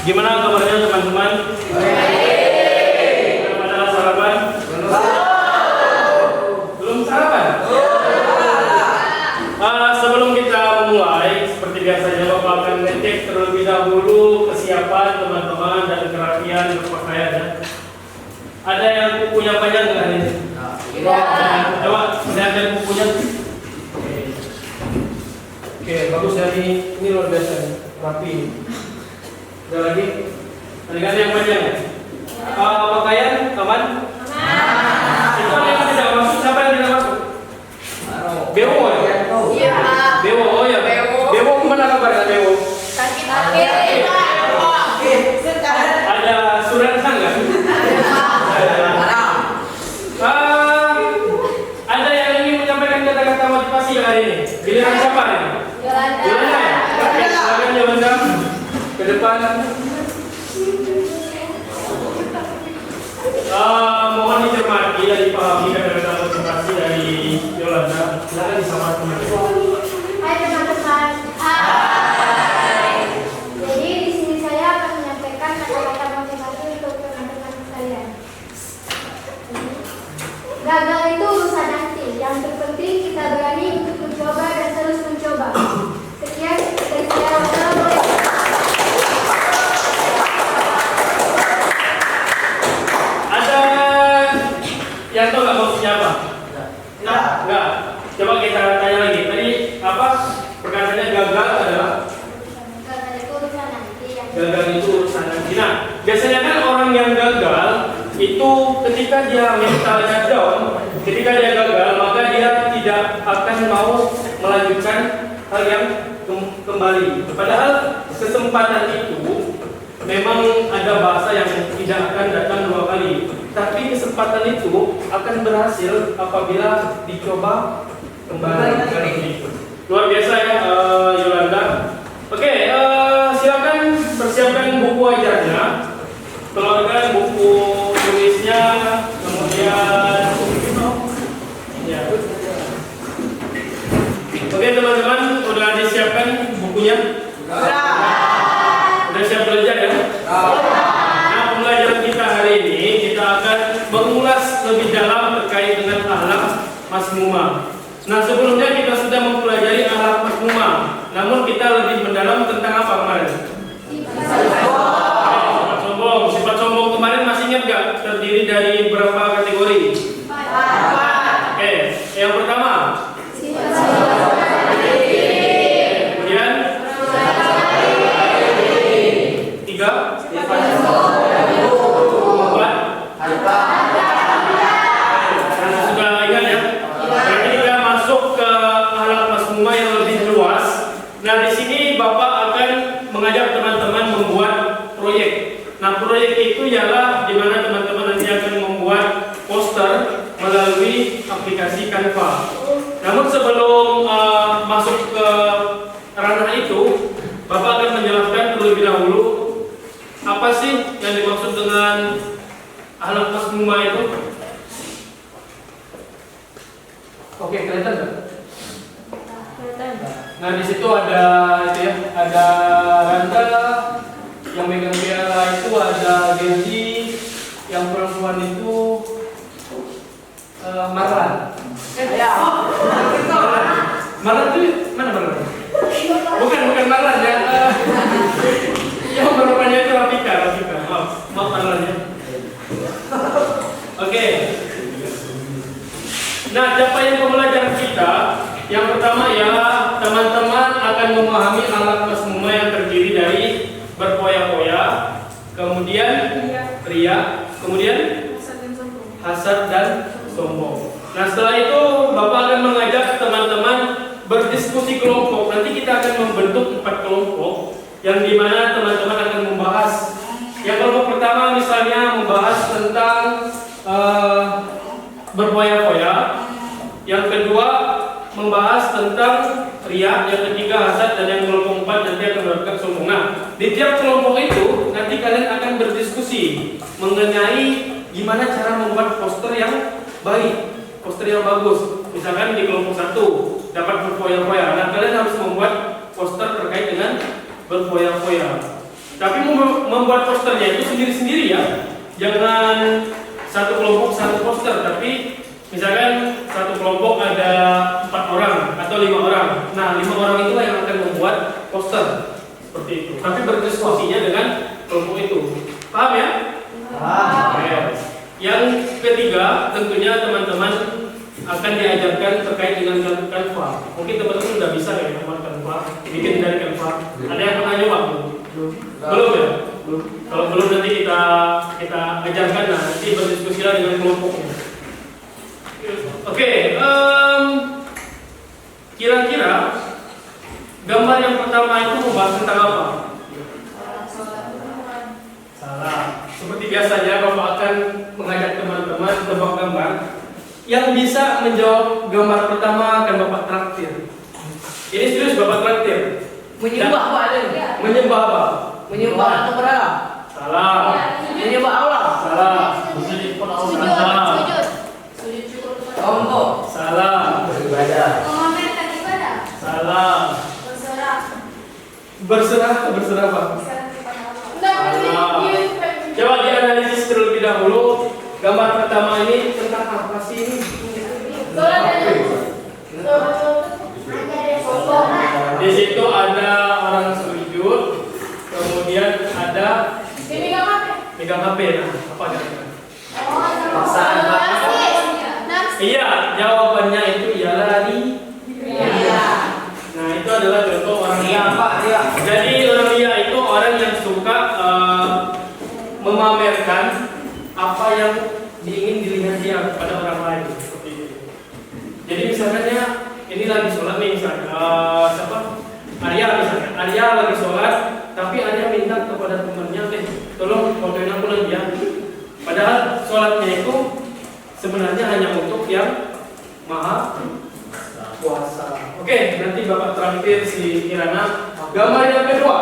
Gimana kabarnya teman-teman? Pada sarapan? Belum sarapan? Sebelum kita memulai, seperti biasanya Bapak akan ngecek terlebih dahulu kesiapan teman-teman dan kerapian berpakaian ya. Ada yang bukunya panjang nggak ini? Coba lihat bukunya. Oke, bagus ya, ini luar biasa, rapi. Ada lagi? Ada yang panjang ya? Pakaian aman? Itu ada yang tidak masuk, siapa yang tidak masuk? Bewo ya? Iya. Bewo, oh ya. Bewo kemana kabarnya Bewo? Sakit hati. Ada surat nggak? Ada yang ingin menyampaikan kata-kata motivasi hari ini? Giliran siapa nih? Yolanda ya? Oke, silakan Yolanda ke depan. Mohon dicermati dan dipahami kata-kata motivasi dari Yolanda. Silakan disampaikan. Hai teman-teman. Hai. Jadi di sini saya akan menyampaikan kata-kata motivasi untuk teman-teman sekalian. Gagal itu urusan nanti. Yang terpenting kita berani untuk mencoba dan terus mencoba. Sekian dari saya. Wassalamualaikum. Ada yang tahu nggak maksudnya apa? Enggak. Coba kita tanya lagi. Tadi apa? Perkataannya gagal adalah Gagal itu urusan nanti. gagal itu urusan nanti. Nah, biasanya kan orang yang gagal itu ketika dia mentalnya down, ketika dia gagal, maka dia tidak akan mau melanjutkan hal yang kembali. Padahal kesempatan itu memang ada bahasa yang tidak akan datang dua kali. Tapi kesempatan itu akan berhasil apabila dicoba kembali. Luar biasa ya Yolanda. Oke, silakan persiapkan buku ajarnya, keluarkan buku tulisnya, kemudian ya. Oke teman-teman, udah disiapkan bukunya? Udah siap belajar ya? Nah, pembelajaran kita hari ini kita akan mengulas lebih dalam terkait dengan akhlak masmumah. Nah, sebelumnya kita sudah mempelajari akhlak masmumah. Namun kita lebih mendalam tentang apa kemarin? Sifat sombong. Sifat sombong kemarin masih ingat gak? Terdiri dari berapa kategori? Oke, yang pertama. Kemudian? Tiga. Sudah ingat ya? Berarti kita masuk ke akhlak masmumah yang lebih luas. Nah, di sini terlebih dahulu, apa sih yang dimaksud dengan akhlak mazmumah itu? Oke, kelihatan nggak? Nah, di situ ada itu ya, ada Randa yang megang piala itu, ada Genji, yang perempuan itu Marlan. Marlan itu mana Marlan? Bukan Marlan ya. Yang perempuannya itu Rafika. Maaf Marlan ya. Oke. Nah, capaian pembelajaran kita yang pertama ialah teman-teman akan memahami akhlak mazmumah yang terdiri dari berpoya-poya, kemudian ria, kemudian hasad dan sombong. Nah, setelah itu Bapak akan mengajak teman-teman berdiskusi kelompok. Nanti kita akan membentuk 4 kelompok yang dimana teman-teman akan membahas. Yang kelompok pertama misalnya membahas tentang berpoya-poya. Yang kedua membahas tentang ria, yang ketiga hasad, dan yang kelompok 4 nanti akan melakukan sombong. Nah, di tiap kelompok itu nanti kalian akan berdiskusi mengenai gimana cara membuat poster yang baik, poster yang bagus. Misalkan di kelompok 1 dapat berpoya-poya, nah kalian harus membuat poster terkait dengan berpoya-poya. Tapi membuat posternya itu sendiri-sendiri ya, jangan satu kelompok satu poster, tapi misalkan satu kelompok ada 4 orang atau 5 orang. Nah, 5 orang itulah yang akan membuat poster seperti itu. Tapi berdiskusinya dengan kelompok itu. Paham ya? Paham. Yang ketiga, tentunya teman-teman akan diajarkan terkait dengan Canva. Mungkin teman-teman sudah bisa ya membuat Canva, bikin dari Canva. Ada yang pernah nyoba belum? Belum ya? Belum. Kalau belum nanti kita ajarkan, nah nanti berdiskusilah dengan kelompoknya. Oke, kira-kira gambar yang pertama itu membahas tentang apa? Salah. Seperti biasanya Bapak akan mengajak teman-teman tebak gambar. Yang bisa menjawab gambar pertama akan Bapak traktir. Ini serius Bapak traktir. Menyembah apa ada? Menyembah apa? Menyembah atau berhala? Salah. Menyembah Allah? Salah. Kelompok? Salah. Beribadah? Memamerkan ibadah. Salah. Berserah. Berserah apa? Salah. Coba dianalisis terlebih dahulu. Gambar pertama ini tentang apa sih ini? Di situ ada orang sujud, kemudian ada megang HP. Nah, apa kira-kira? Iya, jawabannya itu ialah ria. Nah, itu adalah contoh orang ria. Jadi orang ria itu orang yang suka memamerkan apa yang diingin dilihat dia kepada orang lain seperti itu. Jadi misalnya ini lagi sholat nih misalnya siapa? Arya misalnya. Arya lagi sholat, tapi Arya minta kepada temannya, tolong fotoin aku lagi ya. Padahal sholatnya itu sebenarnya hanya untuk yang maha kuasa. Oke, nanti Bapak terakhir si Kirana. Gambar yang kedua.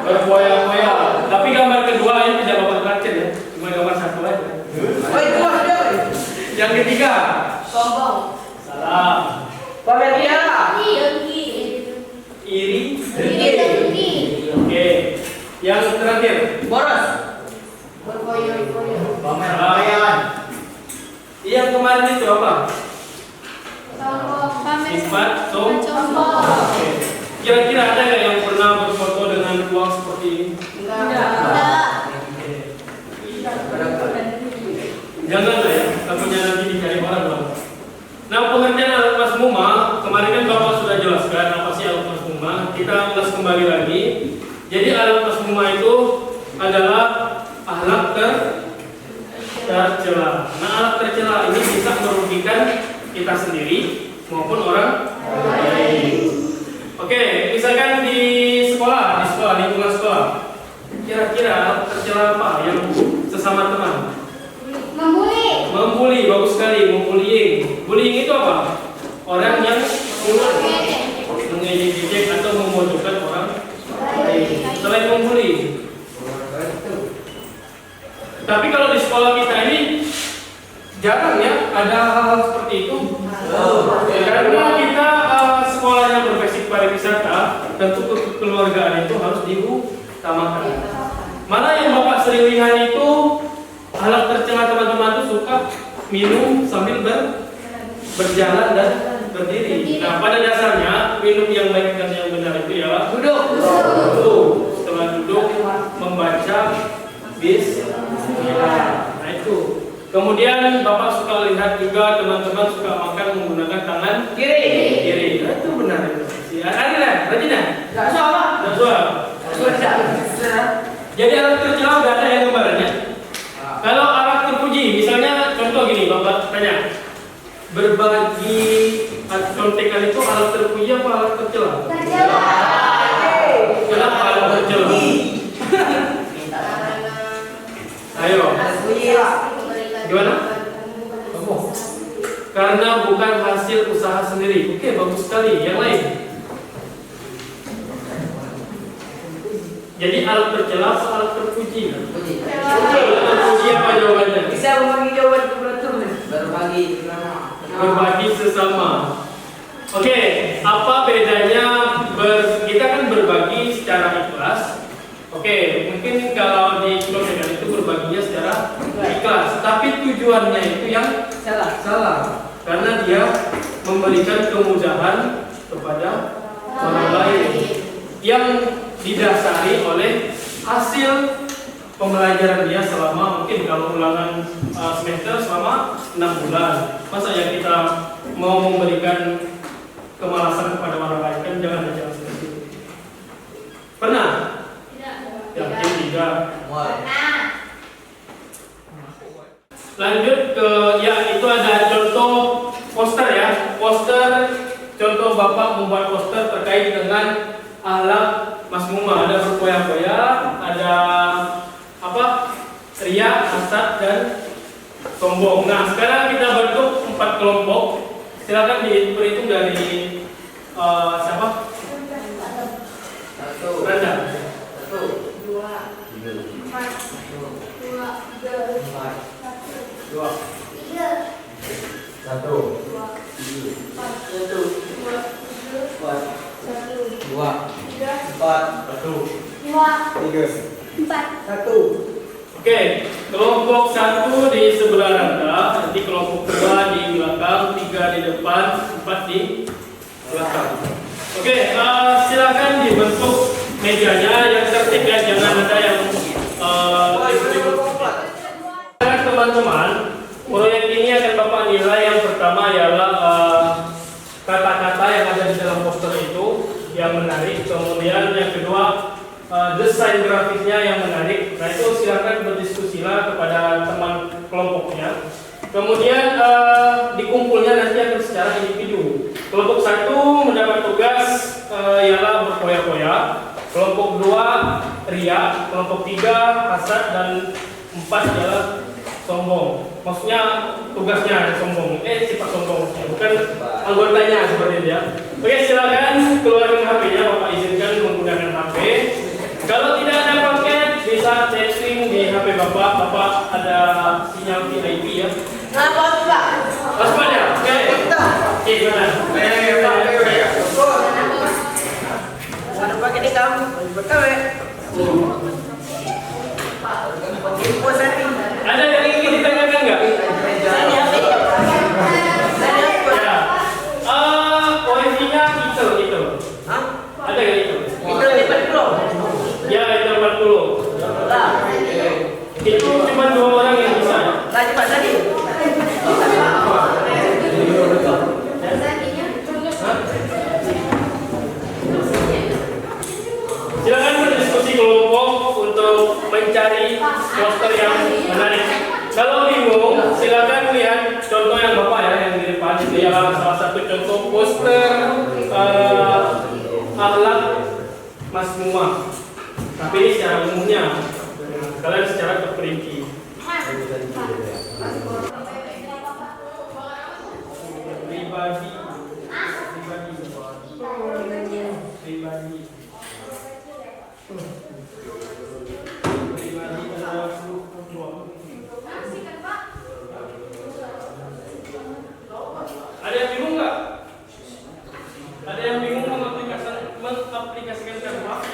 Berpoya-poya. Tapi gambar kedua ini tidak Bapak terakhir ya. Cuma gambar satu aja. Yang ketiga. Sombong? Salah. Pamer piala? Iri. Oke. Yang terakhir. Boros? Salah. Yang kemarin itu apa? Sifat sombong. Oke. Kira-kira ada nggak yang pernah berfoto dengan uang seperti ini? Jangan lah ya, takutnya nanti dicari orang lah. Nah, pengertian akhlak mazmumah kemarin kan Bapak sudah jelaskan apa sih akhlak mazmumah. Kita ulas kembali lagi. Jadi akhlak mazmumah itu adalah akhlak tercela. Nah, akhlak tercela ini bisa merugikan kita sendiri maupun orang lain. Oke, misalkan di sekolah, lingkungan sekolah, kira-kira tercela apa yang sesama teman? Membuli, bagus sekali, membullying. Bullying itu apa? Orang yang mengejek-ejek atau memojokkan orang tentu kekeluargaan itu harus diutamakan. Mana yang Bapak sering lihat itu alat tercela teman-teman itu suka minum sambil berjalan dan berdiri. Nah, pada dasarnya minum yang baik dan yang benar itu ya duduk. Setelah duduk membaca bismillah. Nah itu. Kemudian Bapak suka lihat juga teman-teman suka makan menggunakan tangan kiri. Nah, itu benar itu. Ada lah, rajin ya? Enggak salah. Jadi alat tercela udah ada ya gambarannya. Kalau alat terpuji, misalnya contoh gini, Bapak tanya, berbagi contekan itu alat terpuji apa alat tercela? Tercela. Kenapa alat tercela? Ayo, gimana? Karena bukan hasil usaha sendiri. Oke, bagus sekali. Yang lain? Jadi alat tercela atau alat terpuji? Terpuji apa jawabannya? Bisa membagi jawaban ke beratur. Berbagi sesama. Oke, apa bedanya kita kan berbagi secara ikhlas. Oke, mungkin kalau di keluarga itu berbaginya secara ikhlas, tapi tujuannya itu yang salah. Karena dia memberikan kemudahan kepada orang lain yang didasari oleh hasil pembelajaran dia selama mungkin kalau ulangan semester selama 6 bulan. Masa ya kita mau memberikan kemalasan kepada orang lain, kan jangan seperti itu. Pernah? Yakin tidak? Lanjut ke ya itu ada contoh poster ya. Poster contoh Bapak membuat poster terkait dengan ahlak masmumah. Ada berkoya-koya, ada apa? Riya, hasad dan sombong. Nah, sekarang kita bentuk 4 kelompok. Silakan dihitung dari siapa? Randa. 1. Oke, kelompok 1 di sebelah Randa, nanti kelompok 2 di belakang, 3 di depan, 4 di belakang. Oke, silakan dibentuk mejanya yang tertib ya, jangan ada yang teman-teman. Proyek ini akan Bapak nilai yang pertama ialah kata-kata yang ada di dalam poster itu yang menarik. Kemudian yang kedua desain grafiknya yang menarik. Nah itu silakan berdiskusilah kepada teman kelompoknya. Kemudian dikumpulnya nanti akan secara individu. Kelompok 1 mendapat tugas ialah berkoya-koya. Kelompok 2 riya. Kelompok 3 hasad dan 4 ialah sombong. Maksudnya tugasnya sombong. Sifat sombong. Bukan anggotanya seperti itu ya. Oke, silakan keluarkan HP-nya. Bapak izinkan menggunakan HP. Kalau tidak ada paket bisa setting di HP Bapak. Bapak ada sinyal VIP ya. Hotspot ya? Oke. Gimana? Ada pakai di kamu, betul ya? Ada yang ingin ditanyakan nggak? Koefisiennya itu. Ada nggak itu? Itu 40. Ya, itu 40. Itu cuma 2 orang yang bisa. Lagi Pak tadi. Silakan berdiskusi kelompok untuk mencari poster yang menarik. Kalau bingung, silakan lihat contoh yang Bapak ya yang di depan. Itu adalah salah satu contoh poster akhlak masmumah. Tapi ini secara umumnya, kalian secara terperinci. Pribadi. Ada yang bingung nggak? Ada yang bingung mengaplikasikan dikasihkan siapa?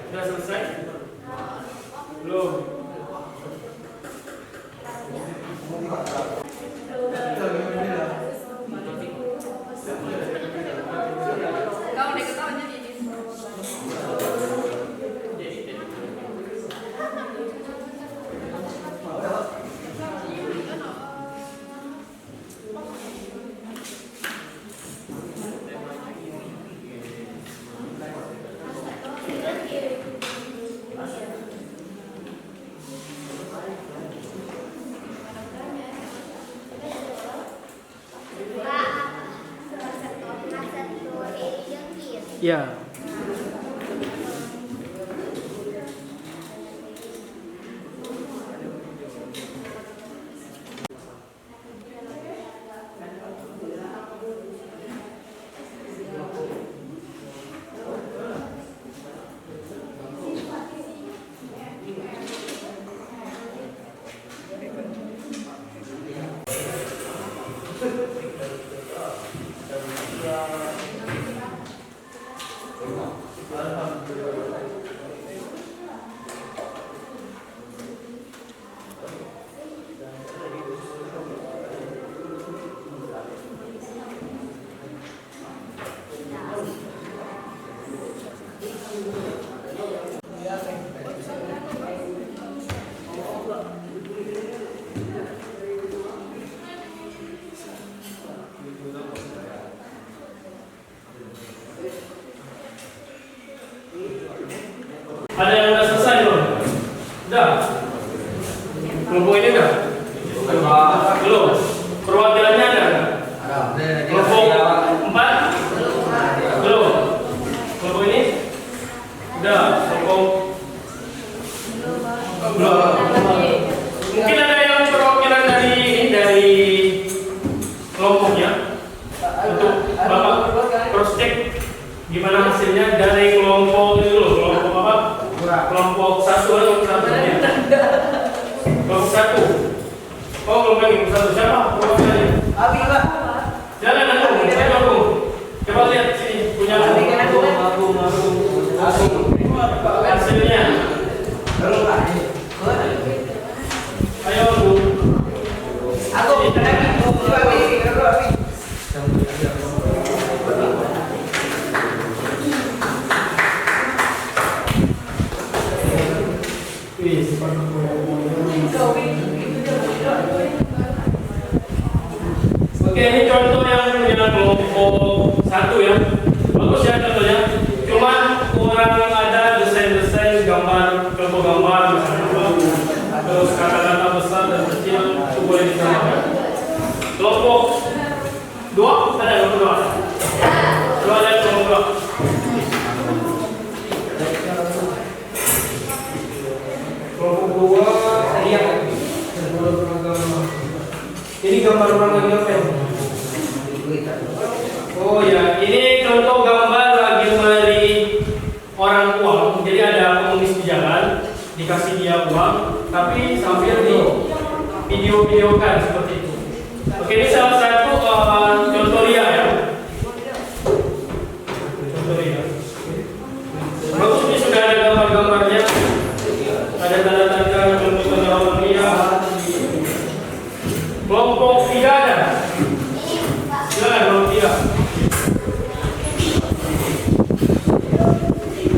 Sudah selesai? Belum. Kau udah ketahuan jadi ini. Ya. Ada yang udah selesai belum? Udah. Kelompok ini udah? Belum. Perwakilannya ada nggak? Kelompok 4? Belum. Kelompok ini? Udah. Kelompok belum. Mungkin ada yang perwakilan dari kelompoknya untuk Bapak cross check gimana hasilnya dari kelompok ini dulu. Kelompok apa? Kelompok 1 atau kelompok 1? Kelompok 1. Oh, kelompok ini 1 siapa? Perwakilannya? Abi, Pak. Jangan aku, saya aku. Coba lihat sini punya aku. Hasilnya. Ayo Bu. Aku lagi. Oke, ini contoh yang punya kelompok 1 ya. Bagus ya contohnya. Cuma kurang ada desain-desain gambar, kelompok gambar misalnya. Terus kata-kata besar dan kecil itu boleh ditambahkan. Kelompok 2 ada kelompok 2. Coba lihat kelompok 2. Kelompok 2 iya. Ini gambar orang lagi apa ya? Oh ya, ini contoh gambar lagi memberi orang uang. Jadi ada pengemis di jalan, dikasih dia uang, tapi sambil di video-videokan seperti itu. Oke, ini salah satu contoh ria ya. Contoh ria. Bagus, ini sudah ada gambar-gambarnya. Ada tanda-tanda contoh-contoh orang ria. Kelompok 3 ada. Silakan kelompok 3.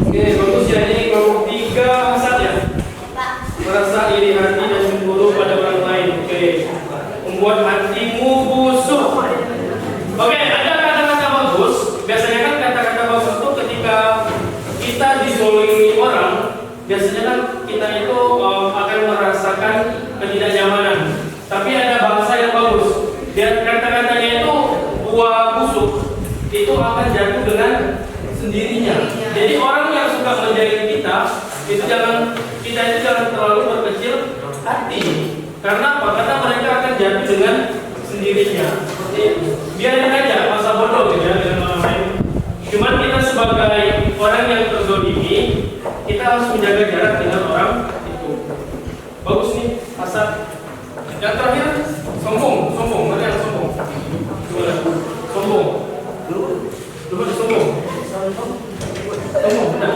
Oke, bagus ya, ini kelompok 3 hasad ya. Merasa iri hati dan cemburu pada orang lain. Oke. Membuat hatimu busuk. Oke, ada kata-kata bagus. Biasanya kan kata-kata bagus itu ketika kita dizolimi orang, biasanya kan kita itu akan merasakan ketidaknyamanan. Tapi ada bahasa yang bagus. Dan kata-katanya itu buah busuk itu akan jatuh dengan sendirinya. Jadi orang yang suka menjahili kita itu jangan terlalu berkecil hati. Karena apa? Karena mereka akan jatuh dengan sendirinya. Biarin aja masa bodoh gitu ya dengan orang lain. Cuman kita sebagai orang yang terzolimi, kita harus menjaga jarak dengan orang itu. Bagus nih, asal. Yang terakhir, sombong. Mana yang sombong? Sombong. Dulu ada sombong. Sombong, benar.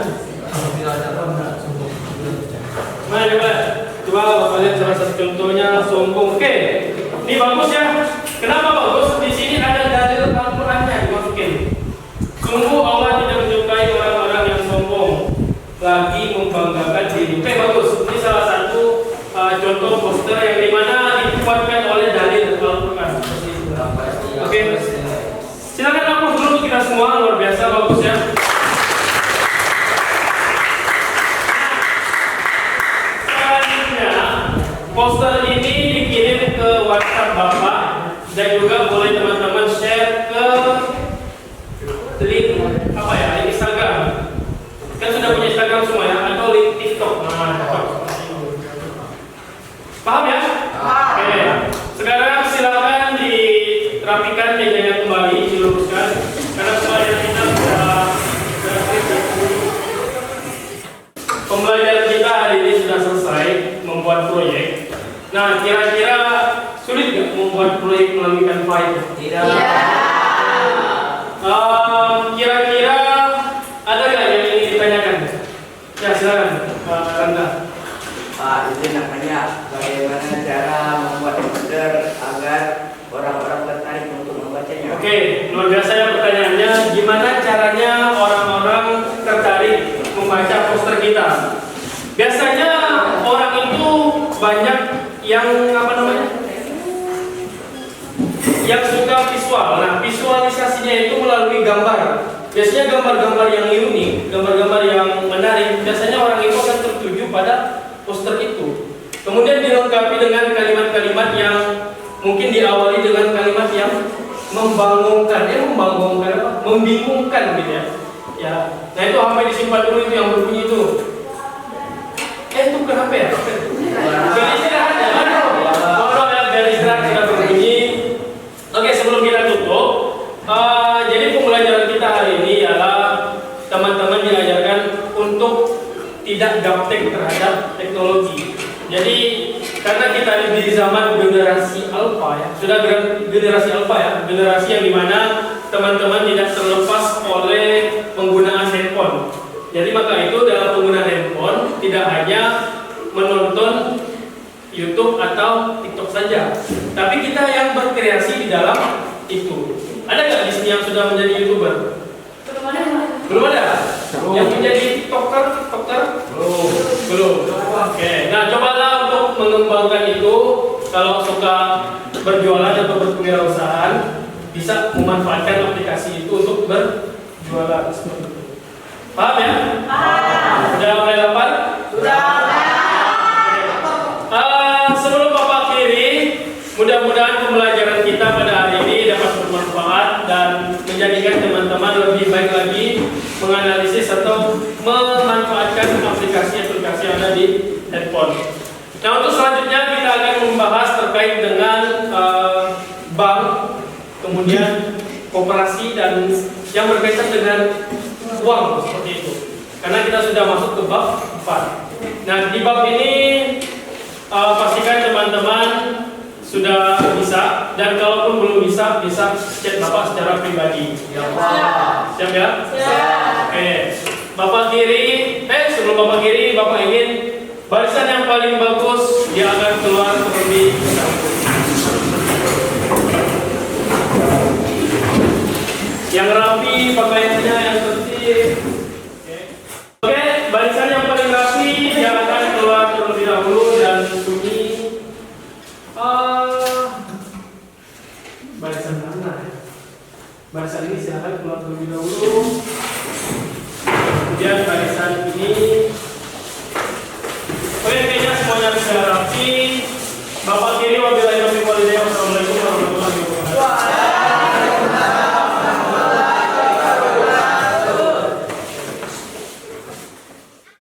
Mana coba? Coba Bapak lihat salah satu contohnya sombong. Oke, ini bagus ya. Kenapa bagus? Di sini ada dalil Al-Qur'annya dimasukin. Sungguh Allah tidak menyukai orang-orang yang sombong, lagi membanggakan diri. Oke, bagus. Ini salah satu contoh poster yang dimana dikuatkan oleh dalil Al-Quran. Oke, silakan hapus dulu kita semua, luar biasa, bagus ya. Selanjutnya, poster ini dikirim ke WhatsApp Bapak dan juga boleh teman-teman share ke link Instagram. Kan sudah punya Instagram semua ya, atau link TikTok. Paham ya? Oke. Sekarang silakan dirapikan mejanya kembali, diluruskan karena pembelajaran kita sudah pembelajaran kita hari ini sudah selesai membuat proyek. Nah, kira-kira sulit nggak membuat proyek melalui Canva? Tidak. Kira-kira ada nggak yang ingin ditanyakan? Ya, silakan, Pak Randa. Pak, itu namanya bagaimana cara membuat poster agar orang-orang tertarik untuk membacanya. Oke, luar biasa ya pertanyaannya. Gimana caranya orang-orang tertarik membaca poster kita? Biasanya orang itu banyak yang yang suka visual. Nah, visualisasinya itu melalui gambar. Biasanya gambar-gambar yang unik, gambar-gambar yang menarik. Biasanya orang itu akan tertuju pada poster itu. Kemudian dilengkapi dengan kalimat-kalimat yang mungkin diawali dengan kalimat yang membingungkan gitu ya. Ya, nah itu sampai disimpan dulu itu yang berbunyi itu. Itu kenapa ya? Bel istirahat ya, bel istirahat sudah berbunyi. Oke, sebelum kita tutup, jadi pembelajaran kita hari ini ialah teman-teman diajarkan untuk tidak gaptek terhadap teknologi. Jadi karena kita ada di zaman generasi alpha ya, sudah generasi alpha ya, generasi yang dimana teman-teman tidak terlepas oleh penggunaan handphone. Jadi maka itu dalam penggunaan handphone tidak hanya menonton YouTube atau TikTok saja, tapi kita yang berkreasi di dalam itu. Ada nggak di sini yang sudah menjadi YouTuber? Belum ada. Yang menjadi TikToker? Belum. Oke. Nah, cobalah untuk mengembangkan itu. Kalau suka berjualan atau berkewirausahaan, bisa memanfaatkan aplikasi itu untuk berjualan seperti itu. Paham ya? Sudah mulai dapat? Sudah. Sebelum Bapak akhiri, mudah-mudahan pembelajaran kita pada hari ini dapat bermanfaat dan menjadikan teman-teman lebih baik lagi menganalisis atau memanfaatkan aplikasi-aplikasi yang ada di handphone. Nah, untuk selanjutnya kita akan membahas terkait dengan bank, kemudian koperasi dan yang berkaitan dengan uang seperti itu. Karena kita sudah masuk ke bab 4. Nah, di bab ini pastikan teman-teman sudah bisa, dan kalaupun belum bisa chat Bapak secara pribadi. Siap ya? Siap. Oke. Bapak kiri, sebelum Bapak kiri, Bapak ingin barisan yang paling bagus dia akan keluar terlebih dahulu. Yang rapi pakaiannya, yang tertib. Oke, barisan yang paling rapi dia akan keluar terlebih dahulu dan sunyi. Barisan mana ya? Barisan ini silahkan keluar terlebih dahulu. Kemudian barisan ini. Oke, kayaknya semuanya sudah rapi. Bapak kiri wabillahi